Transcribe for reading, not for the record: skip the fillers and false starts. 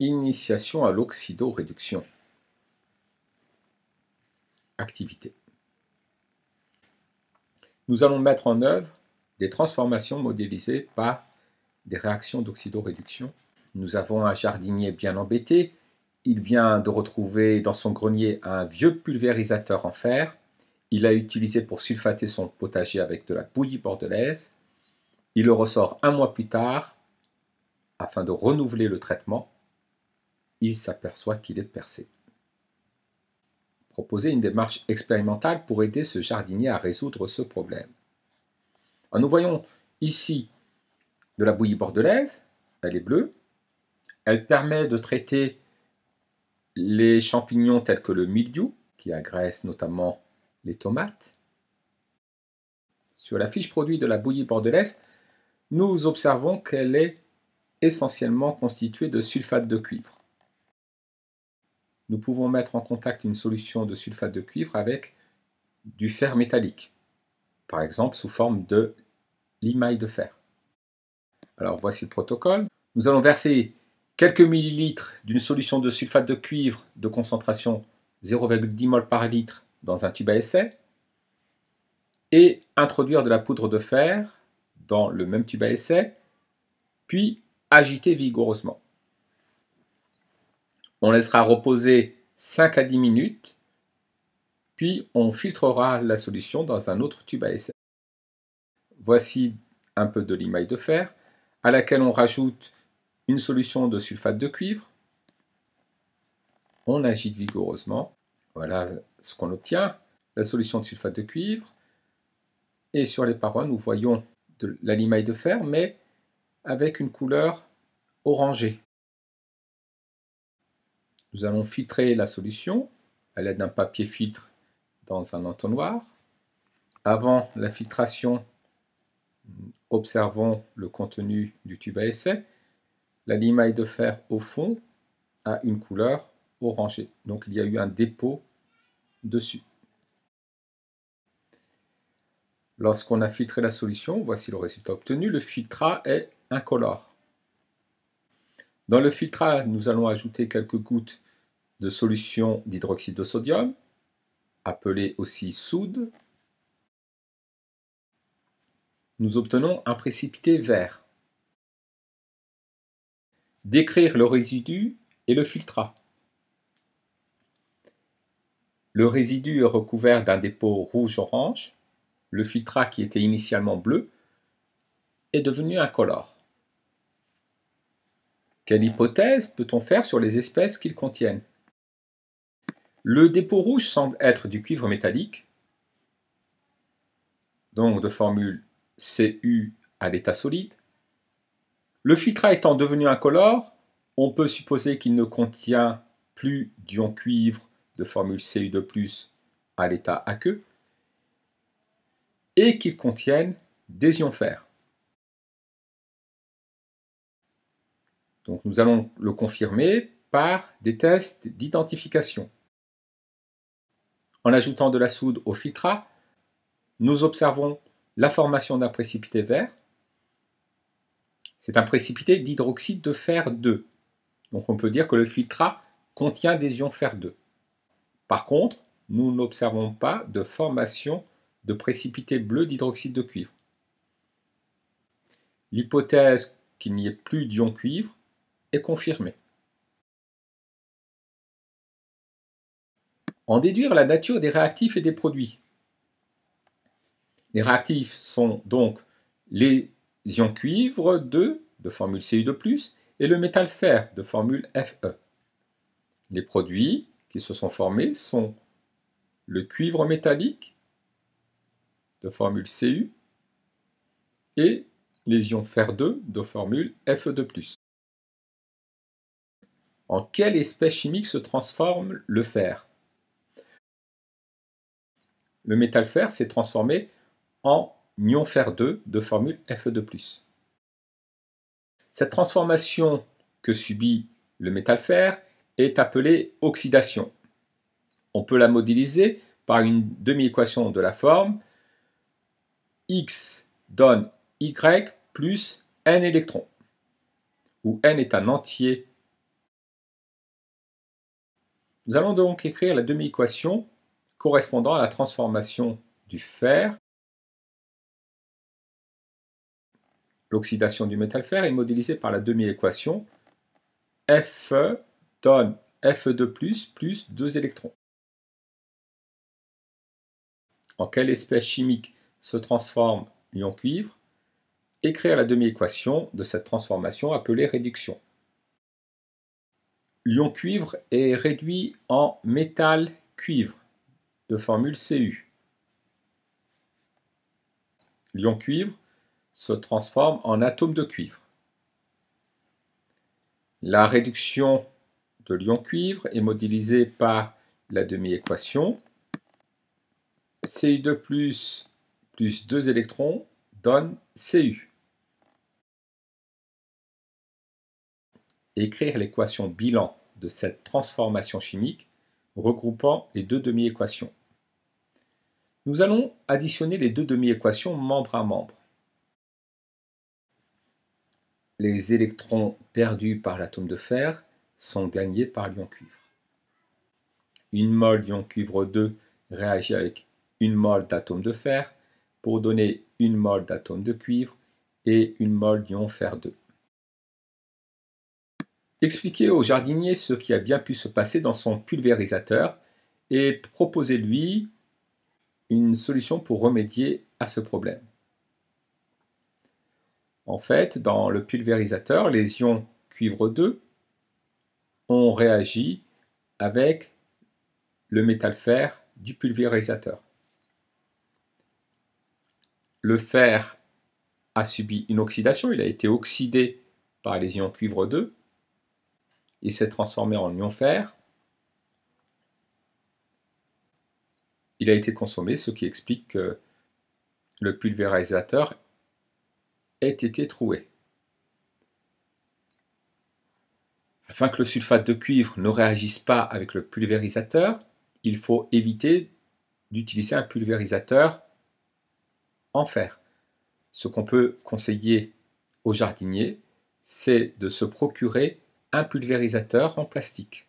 Initiation à l'oxydoréduction. Activité. Nous allons mettre en œuvre des transformations modélisées par des réactions d'oxydoréduction. Nous avons un jardinier bien embêté. Il vient de retrouver dans son grenier un vieux pulvérisateur en fer. Il l'a utilisé pour sulfater son potager avec de la bouillie bordelaise. Il le ressort un mois plus tard afin de renouveler le traitement. Il s'aperçoit qu'il est percé. Proposer une démarche expérimentale pour aider ce jardinier à résoudre ce problème. Alors, nous voyons ici de la bouillie bordelaise, elle est bleue, elle permet de traiter les champignons tels que le mildiou, qui agresse notamment les tomates. Sur la fiche produit de la bouillie bordelaise, nous observons qu'elle est essentiellement constituée de sulfate de cuivre. Nous pouvons mettre en contact une solution de sulfate de cuivre avec du fer métallique, par exemple sous forme de limaille de fer. Alors voici le protocole. Nous allons verser quelques millilitres d'une solution de sulfate de cuivre de concentration 0,10 mol par litre dans un tube à essai et introduire de la poudre de fer dans le même tube à essai, puis agiter vigoureusement. On laissera reposer 5 à 10 minutes, puis on filtrera la solution dans un autre tube à essai. Voici un peu de limaille de fer, à laquelle on rajoute une solution de sulfate de cuivre. On agite vigoureusement. Voilà ce qu'on obtient. La solution de sulfate de cuivre. Et sur les parois, nous voyons de la limaille de fer, mais avec une couleur orangée. Nous allons filtrer la solution à l'aide d'un papier filtre dans un entonnoir. Avant la filtration, observons le contenu du tube à essai. La limaille de fer au fond a une couleur orangée. Donc il y a eu un dépôt dessus. Lorsqu'on a filtré la solution, voici le résultat obtenu. Le filtrat est incolore. Dans le filtrat, nous allons ajouter quelques gouttes de solution d'hydroxyde de sodium, appelée aussi soude. Nous obtenons un précipité vert. Décrire le résidu et le filtrat. Le résidu est recouvert d'un dépôt rouge-orange. Le filtrat, qui était initialement bleu, est devenu incolore. Quelle hypothèse peut-on faire sur les espèces qu'ils contiennent? Le dépôt rouge semble être du cuivre métallique, donc de formule Cu à l'état solide. Le filtrat étant devenu incolore, on peut supposer qu'il ne contient plus d'ion cuivre de formule Cu2+, à l'état aqueux, et qu'il contienne des ions fer. Donc nous allons le confirmer par des tests d'identification. En ajoutant de la soude au filtrat, nous observons la formation d'un précipité vert. C'est un précipité d'hydroxyde de fer 2. Donc on peut dire que le filtrat contient des ions fer 2. Par contre, nous n'observons pas de formation de précipité bleu d'hydroxyde de cuivre. L'hypothèse qu'il n'y ait plus d'ion cuivre est confirmée. En déduire la nature des réactifs et des produits. Les réactifs sont donc les ions cuivre 2 de formule Cu2+, et le métal fer de formule Fe. Les produits qui se sont formés sont le cuivre métallique de formule Cu et les ions fer 2 de formule Fe2+. En quelle espèce chimique se transforme le fer? Le métal fer s'est transformé en ion fer 2 de formule Fe2+. Cette transformation que subit le métal fer est appelée oxydation. On peut la modéliser par une demi-équation de la forme X donne Y plus N électrons, où N est un entier Nous allons donc écrire la demi-équation correspondant à la transformation du fer. L'oxydation du métal fer est modélisée par la demi-équation Fe donne Fe2+, plus 2 électrons. En quelle espèce chimique se transforme l'ion cuivre? Écrire la demi-équation de cette transformation appelée réduction. L'ion cuivre est réduit en métal cuivre, de formule Cu. L'ion cuivre se transforme en atome de cuivre. La réduction de l'ion cuivre est modélisée par la demi-équation Cu2+, plus 2 électrons donne Cu. Écrire l'équation bilan de cette transformation chimique regroupant les deux demi-équations. Nous allons additionner les deux demi-équations membre à membre. Les électrons perdus par l'atome de fer sont gagnés par l'ion cuivre. Une mole d'ion cuivre 2 réagit avec une mole d'atome de fer pour donner une mole d'atome de cuivre et une mole d'ion fer 2. Expliquez au jardinier ce qui a bien pu se passer dans son pulvérisateur et proposez-lui une solution pour remédier à ce problème. En fait, dans le pulvérisateur, les ions cuivre 2 ont réagi avec le métal fer du pulvérisateur. Le fer a subi une oxydation, il a été oxydé par les ions cuivre 2, il s'est transformé en ion fer, il a été consommé, ce qui explique que le pulvérisateur ait été troué. Afin que le sulfate de cuivre ne réagisse pas avec le pulvérisateur, il faut éviter d'utiliser un pulvérisateur en fer. Ce qu'on peut conseiller aux jardiniers, c'est de se procurer un pulvérisateur en plastique.